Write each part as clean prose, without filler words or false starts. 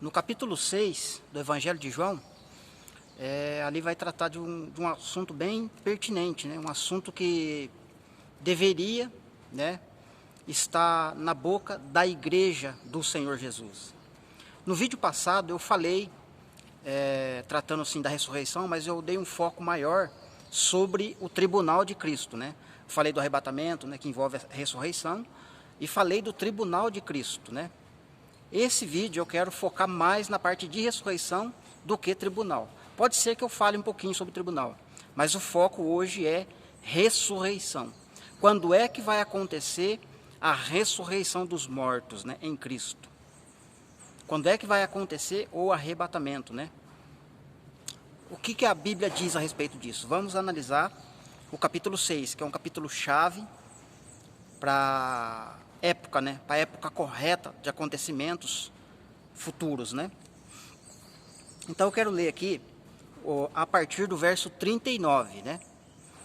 No capítulo 6 do Evangelho de João, ali vai tratar de um assunto bem pertinente, né? Um assunto que deveria, né, estar na boca da igreja do Senhor Jesus. No vídeo passado eu falei, tratando assim da ressurreição, mas eu dei um foco maior sobre o tribunal de Cristo, né? Falei do arrebatamento, né, que envolve a ressurreição, e falei do tribunal de Cristo, né? Esse vídeo eu quero focar mais na parte de ressurreição do que tribunal. Pode ser que eu fale um pouquinho sobre tribunal, mas o foco hoje é ressurreição. Quando é que vai acontecer a ressurreição dos mortos, né, em Cristo? Quando é que vai acontecer o arrebatamento, né? O que a Bíblia diz a respeito disso? Vamos analisar o capítulo 6, que é um capítulo chave para época, né? Para a época correta de acontecimentos futuros, né? Então eu quero ler aqui a partir do verso 39, né?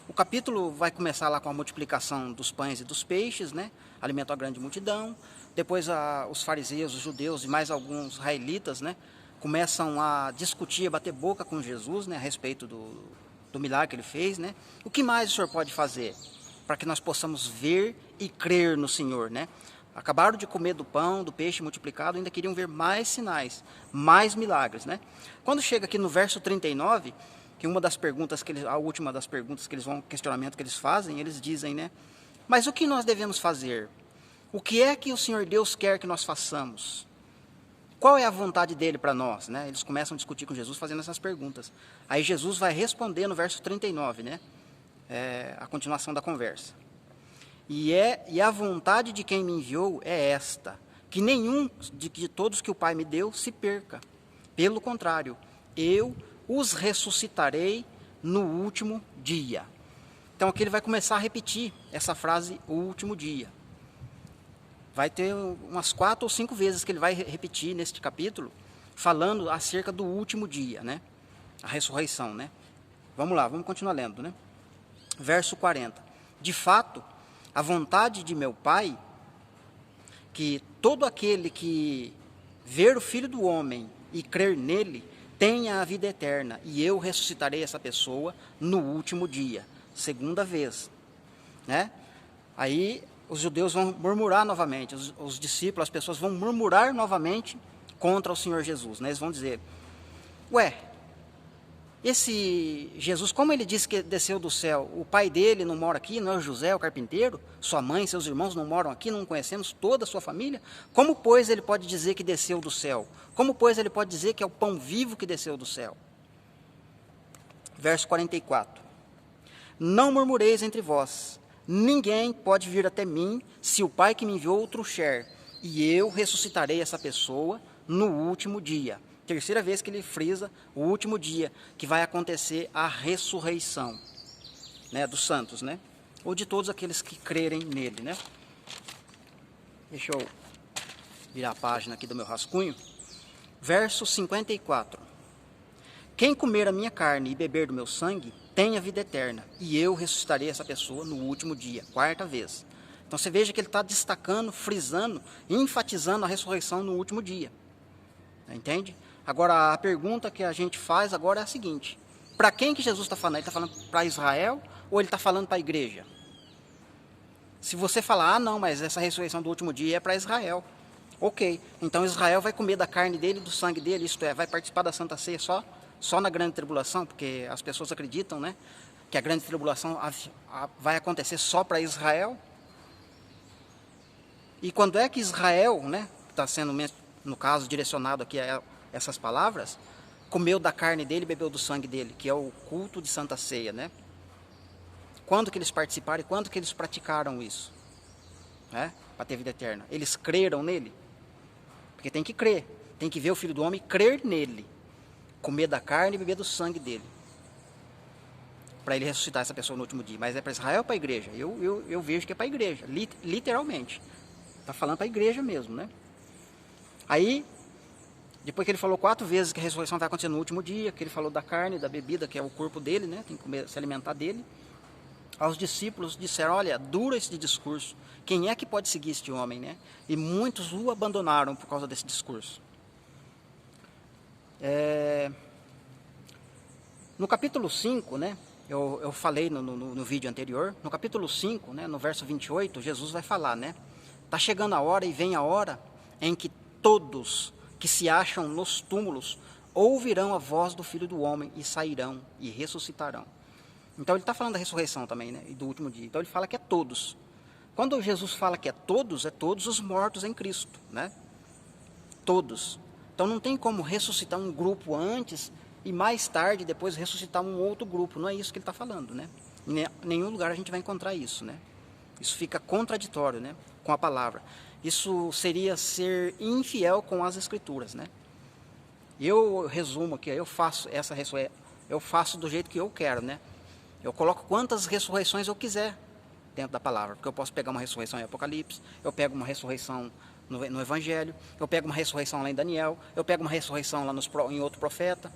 O capítulo vai começar lá com a multiplicação dos pães e dos peixes, né? Alimentou a grande multidão. Depois os fariseus, os judeus e mais alguns israelitas, né, começam a discutir, a bater boca com Jesus, né, a respeito do milagre que ele fez, né? O que mais o Senhor pode fazer para que nós possamos ver e crer no Senhor, né? Acabaram de comer do pão, do peixe multiplicado, ainda queriam ver mais sinais, mais milagres, né? Quando chega aqui no verso 39, que uma das perguntas a última das perguntas que eles vão, questionamento que eles fazem, eles dizem, né? Mas o que nós devemos fazer? O que é que o Senhor Deus quer que nós façamos? Qual é a vontade dele para nós, né? Eles começam a discutir com Jesus fazendo essas perguntas. Aí Jesus vai responder no verso 39, né? A continuação da conversa. E a vontade de quem me enviou é esta, que nenhum de todos que o Pai me deu se perca. Pelo contrário, eu os ressuscitarei no último dia. Então aqui ele vai começar a repetir essa frase, o último dia. Vai ter umas 4 ou 5 vezes que ele vai repetir neste capítulo, falando acerca do último dia, né? A ressurreição, né? Vamos lá, vamos continuar lendo, né? Verso 40. De fato, a vontade de meu Pai, que todo aquele que ver o Filho do Homem e crer nele, tenha a vida eterna, e eu ressuscitarei essa pessoa no último dia, segunda vez, né? Aí os judeus vão murmurar novamente, os discípulos, as pessoas vão murmurar novamente contra o Senhor Jesus, né? Eles vão dizer, ué, esse Jesus, como ele disse que desceu do céu, o pai dele não mora aqui, não é o José, o carpinteiro? Sua mãe, seus irmãos não moram aqui, não conhecemos toda a sua família? Como, pois, ele pode dizer que desceu do céu? Como, pois, ele pode dizer que é o pão vivo que desceu do céu? Verso 44. Não murmureis entre vós. Ninguém pode vir até mim se o Pai que me enviou o trouxer, e eu ressuscitarei essa pessoa no último dia. Terceira vez que ele frisa o último dia, que vai acontecer a ressurreição, né, dos santos, né? Ou de todos aqueles que crerem nele, né? Deixa eu virar a página aqui do meu rascunho. Verso 54. Quem comer a minha carne e beber do meu sangue, tem a vida eterna, e eu ressuscitarei essa pessoa no último dia, 4ª vez. Então você veja que ele está destacando, frisando, enfatizando a ressurreição no último dia. Entende? Agora, a pergunta que a gente faz agora é a seguinte: para quem que Jesus está falando? Ele está falando para Israel ou ele está falando para a igreja? Se você falar, não, mas essa ressurreição do último dia é para Israel. Ok, então Israel vai comer da carne dele e do sangue dele, isto é, vai participar da Santa Ceia só na grande tribulação, porque as pessoas acreditam, né, que a grande tribulação vai acontecer só para Israel. E quando é que Israel, né, está sendo, no caso, direcionado aqui a essas palavras, comeu da carne dele e bebeu do sangue dele, que é o culto de Santa Ceia, né? Quando que eles participaram e quando que eles praticaram isso, né, para ter vida eterna? Eles creram nele? Porque tem que crer, tem que ver o Filho do Homem e crer nele, comer da carne e beber do sangue dele, para ele ressuscitar essa pessoa no último dia. Mas é para Israel ou para a igreja? Eu vejo que é para a igreja, literalmente. Está falando para a igreja mesmo, né? Aí, depois que ele falou 4 vezes que a ressurreição vai acontecer no último dia, que ele falou da carne, da bebida, que é o corpo dele, né? Tem que comer, se alimentar dele. Aos discípulos disseram, olha, duro esse discurso. Quem é que pode seguir este homem, né? E muitos o abandonaram por causa desse discurso. No capítulo 5, né, eu falei no vídeo anterior, no capítulo 5, né, no verso 28, Jesus vai falar, né, está chegando a hora e vem a hora em que todos que se acham nos túmulos ouvirão a voz do Filho do Homem e sairão e ressuscitarão. Então ele está falando da ressurreição também, né, e do último dia. Então ele fala que é todos. Quando Jesus fala que é todos os mortos em Cristo, né? Todos. Então não tem como ressuscitar um grupo antes e mais tarde depois ressuscitar um outro grupo. Não é isso que ele está falando, né? Em nenhum lugar a gente vai encontrar isso, né? Isso fica contraditório, né, com a palavra. Isso seria ser infiel com as Escrituras, né? Eu resumo aqui, eu faço essa ressurreição, eu faço do jeito que eu quero, né? Eu coloco quantas ressurreições eu quiser dentro da palavra, porque eu posso pegar uma ressurreição em Apocalipse, eu pego uma ressurreição no Evangelho, eu pego uma ressurreição lá em Daniel, eu pego uma ressurreição lá em outro profeta.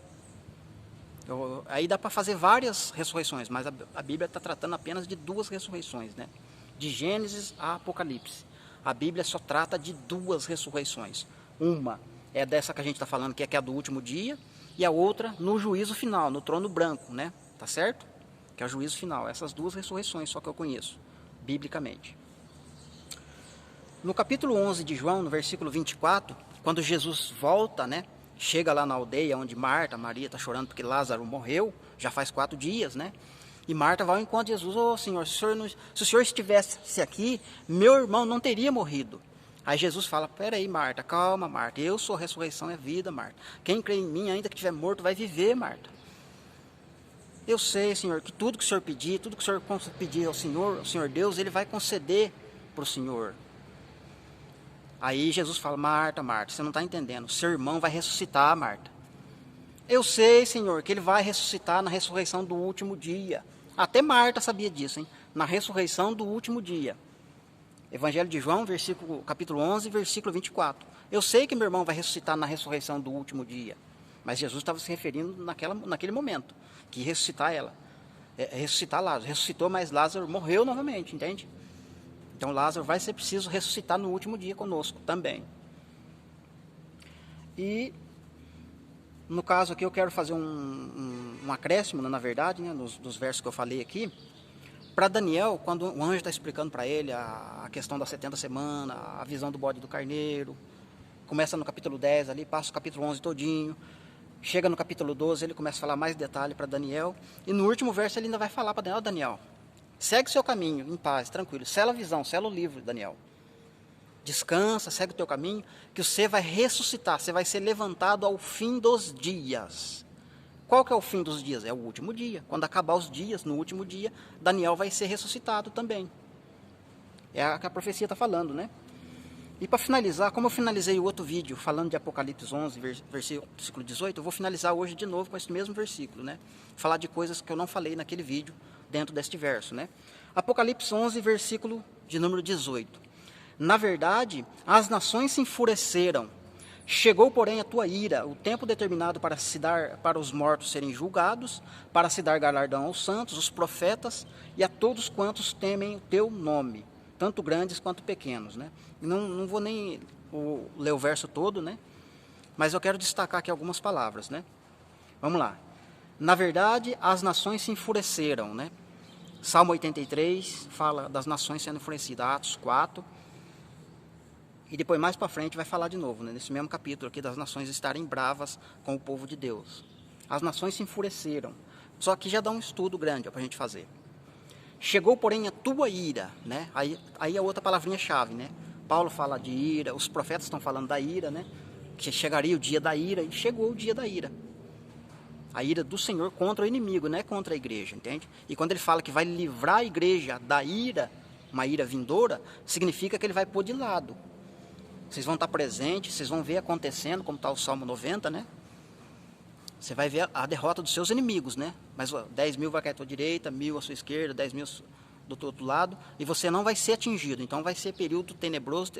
Aí dá para fazer várias ressurreições, mas a Bíblia está tratando apenas de 2 ressurreições, né? De Gênesis a Apocalipse. A Bíblia só trata de 2 ressurreições. Uma é dessa que a gente está falando, que é a do último dia, e a outra no juízo final, no trono branco, né? Tá certo? Que é o juízo final. Essas 2 ressurreições só que eu conheço, biblicamente. No capítulo 11 de João, no versículo 24, quando Jesus volta, né? Chega lá na aldeia onde Maria está chorando porque Lázaro morreu, já faz 4 dias, né? E Marta vai ao encontro de Jesus: ô Senhor, se o Senhor estivesse aqui, meu irmão não teria morrido. Aí Jesus fala: peraí, Marta, calma, Marta, eu sou a ressurreição e a vida, Marta. Quem crê em mim, ainda que estiver morto, vai viver, Marta. Eu sei, Senhor, que tudo que o Senhor pedir, tudo que o Senhor pedir ao Senhor Deus, Ele vai conceder para o Senhor. Aí Jesus fala: Marta, Marta, você não está entendendo, seu irmão vai ressuscitar, Marta. Eu sei, Senhor, que ele vai ressuscitar na ressurreição do último dia. Até Marta sabia disso, hein? Na ressurreição do último dia. Evangelho de João, capítulo 11, versículo 24. Eu sei que meu irmão vai ressuscitar na ressurreição do último dia. Mas Jesus estava se referindo naquele momento, que ressuscitar ressuscitar Lázaro. Ressuscitou, mas Lázaro morreu novamente, entende? Então Lázaro vai ser preciso ressuscitar no último dia conosco também. E no caso aqui eu quero fazer um acréscimo, na verdade, né, dos versos que eu falei aqui. Para Daniel, quando o anjo está explicando para ele a questão das 70 semanas, a visão do bode e do carneiro, começa no capítulo 10 ali, passa o capítulo 11 todinho, chega no capítulo 12, ele começa a falar mais detalhe para Daniel, e no último verso ele ainda vai falar para Daniel, segue o seu caminho, em paz, tranquilo, sela a visão, sela o livro, Daniel. Descansa, segue o teu caminho, que você vai ressuscitar, você vai ser levantado ao fim dos dias. Qual que é o fim dos dias? É o último dia. Quando acabar os dias, no último dia, Daniel vai ser ressuscitado também. É a que a profecia está falando, né? E para finalizar, como eu finalizei o outro vídeo falando de Apocalipse 11, versículo 18, eu vou finalizar hoje de novo com esse mesmo versículo, né? Falar de coisas que eu não falei naquele vídeo dentro deste verso, né? Apocalipse 11, versículo de número 18. Na verdade, as nações se enfureceram. Chegou, porém, a tua ira, o tempo determinado para os mortos serem julgados, para se dar galardão aos santos, os profetas e a todos quantos temem o teu nome, tanto grandes quanto pequenos, né? Não vou nem ler o verso todo, né? Mas eu quero destacar aqui algumas palavras, né? Vamos lá. Na verdade, as nações se enfureceram, né? Salmo 83 fala das nações sendo enfurecidas, Atos 4. E depois, mais para frente, vai falar de novo, né, nesse mesmo capítulo aqui, das nações estarem bravas com o povo de Deus. As nações se enfureceram. Só que já dá um estudo grande para a gente fazer. Chegou, porém, a tua ira, né? Aí a outra palavrinha-chave, né? Paulo fala de ira, os profetas estão falando da ira, né? Que chegaria o dia da ira, e chegou o dia da ira. A ira do Senhor contra o inimigo, não é contra a igreja, entende? E quando ele fala que vai livrar a igreja da ira, uma ira vindoura, significa que ele vai pôr de lado. Vocês vão estar presentes, vocês vão ver acontecendo, como está o Salmo 90, né? Você vai ver a derrota dos seus inimigos, né? Mas 10 mil vai cair à tua direita, 1.000 à sua esquerda, 10 mil do outro lado, e você não vai ser atingido. Então vai ser período tenebroso,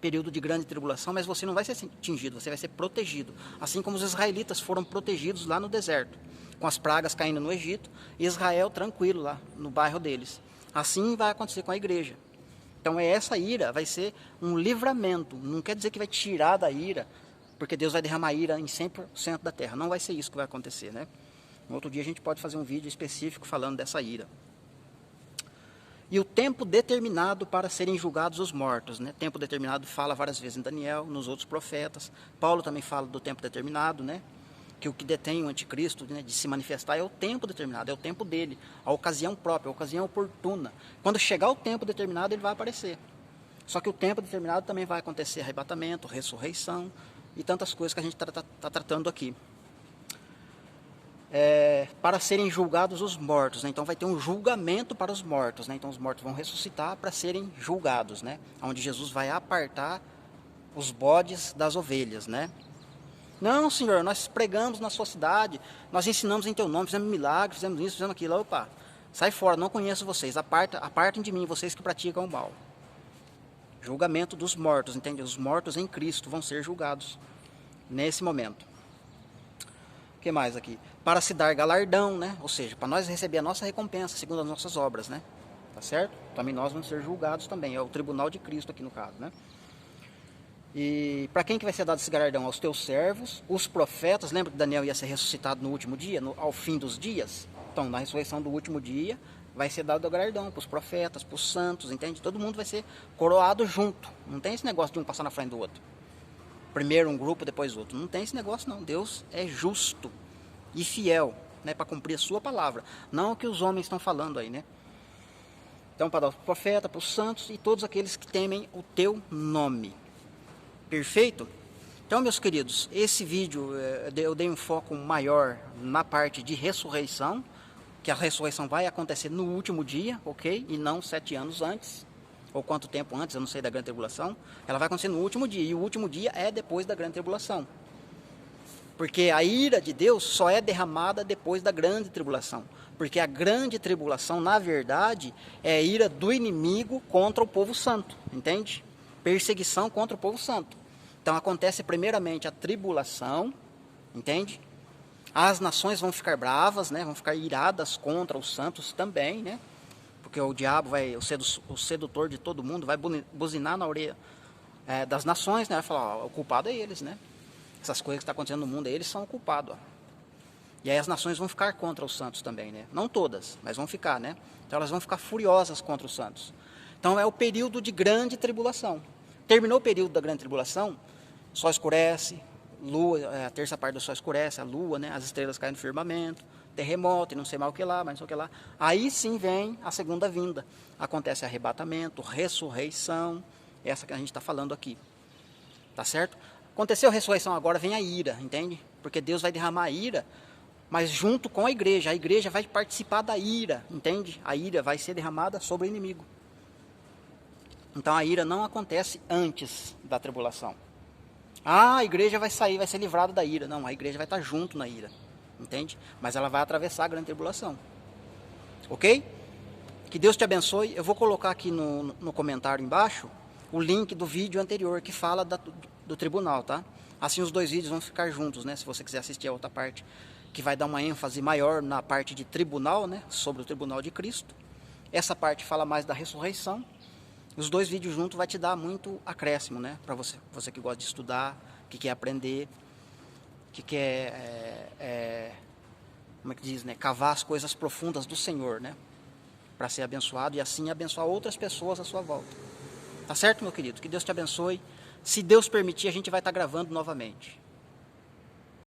período de grande tribulação, mas você não vai ser atingido, você vai ser protegido. Assim como os israelitas foram protegidos lá no deserto, com as pragas caindo no Egito, e Israel tranquilo lá no bairro deles. Assim vai acontecer com a igreja. Então essa ira vai ser um livramento, não quer dizer que vai tirar da ira, porque Deus vai derramar ira em 100% da terra. Não vai ser isso que vai acontecer, né? No outro dia a gente pode fazer um vídeo específico falando dessa ira. E o tempo determinado para serem julgados os mortos, né? Tempo determinado fala várias vezes em Daniel, nos outros profetas. Paulo também fala do tempo determinado, né? Que o que detém o anticristo, né, de se manifestar é o tempo determinado, é o tempo dele, a ocasião própria, a ocasião oportuna. Quando chegar o tempo determinado, ele vai aparecer. Só que o tempo determinado também vai acontecer arrebatamento, ressurreição e tantas coisas que a gente está tratando aqui. Para serem julgados os mortos, né? Então vai ter um julgamento para os mortos, né? Então os mortos vão ressuscitar para serem julgados, né? Onde Jesus vai apartar os bodes das ovelhas, né? Não, Senhor, nós pregamos na sua cidade, nós ensinamos em teu nome, fizemos milagres, fizemos isso, fizemos aquilo. Opa, sai fora, não conheço vocês, apartem de mim, vocês que praticam o mal. Julgamento dos mortos, entende? Os mortos em Cristo vão ser julgados nesse momento. O que mais aqui? Para se dar galardão, né? Ou seja, para nós receber a nossa recompensa, segundo as nossas obras, né? Tá certo? Também nós vamos ser julgados também, é o tribunal de Cristo aqui no caso, né? E para quem que vai ser dado esse galardão? Aos teus servos, os profetas. Lembra que Daniel ia ser ressuscitado no último dia, ao fim dos dias? Então, na ressurreição do último dia, vai ser dado o galardão para os profetas, para os santos, entende? Todo mundo vai ser coroado junto. Não tem esse negócio de um passar na frente do outro. Primeiro um grupo, depois outro. Não tem esse negócio, não. Deus é justo e fiel, né, para cumprir a sua palavra. Não o que os homens estão falando aí, né? Então, para dar para o profeta, para os santos e todos aqueles que temem o teu nome. Perfeito? Então, meus queridos, esse vídeo eu dei um foco maior na parte de ressurreição, que a ressurreição vai acontecer no último dia, ok? E não 7 anos antes, ou quanto tempo antes, eu não sei, da grande tribulação. Ela vai acontecer no último dia, e o último dia é depois da grande tribulação. Porque a ira de Deus só é derramada depois da grande tribulação. Porque a grande tribulação, na verdade, é a ira do inimigo contra o povo santo, entende? Perseguição contra o povo santo. Então acontece primeiramente a tribulação, entende? As nações vão ficar bravas, né? Vão ficar iradas contra os santos também, né? Porque o diabo vai, o sedutor de todo mundo, vai buzinar na orelha das nações, né? Vai falar, ó, o culpado é eles, né? Essas coisas que estão acontecendo no mundo, eles são o culpado, ó. E aí as nações vão ficar contra os santos também, né? Não todas, mas vão ficar, né? Então elas vão ficar furiosas contra os santos. Então é o período de grande tribulação. Terminou o período da grande tribulação, sol escurece, lua, a terça parte do sol escurece, a lua, né? As estrelas caem no firmamento, terremoto e não sei mais o que lá, mas não sei o que lá. Aí sim vem a segunda vinda. Acontece arrebatamento, ressurreição, essa que a gente está falando aqui. Tá certo? Aconteceu a ressurreição, agora vem a ira, entende? Porque Deus vai derramar a ira, mas junto com a igreja vai participar da ira, entende? A ira vai ser derramada sobre o inimigo. Então a ira não acontece antes da tribulação. Ah, a igreja vai sair, vai ser livrada da ira. Não, a igreja vai estar junto na ira, entende? Mas ela vai atravessar a grande tribulação. Ok? Que Deus te abençoe. Eu vou colocar aqui no comentário embaixo o link do vídeo anterior que fala do tribunal, tá? Assim os dois vídeos vão ficar juntos, né? Se você quiser assistir a outra parte, que vai dar uma ênfase maior na parte de tribunal, né? Sobre o tribunal de Cristo. Essa parte fala mais da ressurreição. Os dois vídeos juntos vai te dar muito acréscimo, né? Para você que gosta de estudar, que quer aprender, que quer, como é que diz, né? Cavar as coisas profundas do Senhor, né? Para ser abençoado e assim abençoar outras pessoas à sua volta. Tá certo, meu querido? Que Deus te abençoe. Se Deus permitir, a gente vai estar gravando novamente.